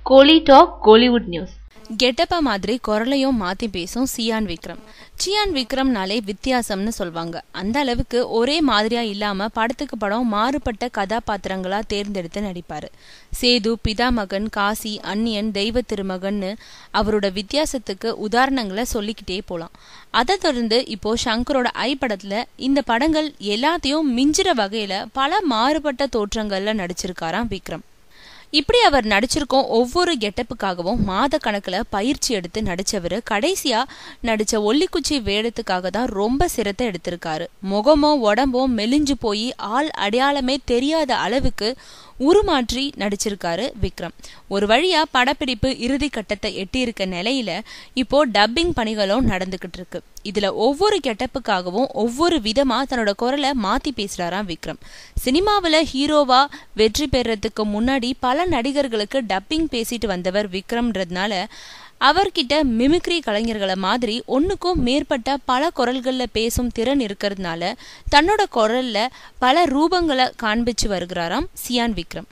கோலி talk Kollywood news. கெட்டப்பா மாதிரி குரலையும் மாத்தி பேசும் சியான் விக்ரம். சியான் விக்ரம்னாலே வித்தியாசம்னு சொல்வாங்க. அந்த அளவுக்கு ஒரே மாதிரியா இல்லாம படத்துக்கு படம் மாறுபட்ட கதாபாத்திரங்களா தேர்ந்தெடுத்து நடிப்பாரு. சேது, பிதாமகன், காசி, அந்நியன், தெய்வ திருமகன்னு அவரோட வித்தியாசத்துக்கு உதாரணங்களை சொல்லிக்கிட்டே போலாம். அதை தொடர்ந்து இப்போ சங்கரோட ஐ படத்துல இந்த படங்கள் எல்லாத்தையும் மிஞ்சிற வகையில பல மாறுபட்ட தோற்றங்கள்ல நடிச்சிருக்காராம் விக்ரம். இப்படி அவர் நடிச்சிருக்கோம் ஒவ்வொரு கெட்டப்புக்காகவும் மாத கணக்குல பயிற்சி எடுத்து நடிச்சவரு கடைசியா நடிச்ச ஒல்லிக்குச்சி வேடத்துக்காக தான் ரொம்ப சிரத்தை எடுத்திருக்காரு. முகமோ உடம்போ மெலிஞ்சு போய் ஆள் அடையாளமே தெரியாத அளவுக்கு உருமாற்றி நடிச்சிருக்காரு விக்ரம். ஒரு வழியா படப்பிடிப்பு இறுதி கட்டத்தை எட்டியிருக்க நிலையில இப்போ டப்பிங் பணிகளும் நடந்துகிட்டு இருக்கு. இதுல ஒவ்வொரு கெட்டப்புக்காகவும் ஒவ்வொரு விதமா தன்னோட குரலை மாத்தி பேசுறாராம் விக்ரம். சினிமாவில ஹீரோவா வெற்றி பெறறதுக்கு முன்னாடி பல நடிகர்களுக்கு டப்பிங் பேசிட்டு வந்தவர் விக்ரம்ன்றதுனால அவர்கிட்ட மிமிக்ரி கலைஞர்களை மாதிரி ஒன்னுக்கும் மேற்பட்ட பல குரல்கள்ல பேசும் திறன் இருக்கிறதுனால தன்னோட குரல்ல பல ரூபங்களை காண்பிச்சு வருகிறாராம் சியான் விக்ரம்.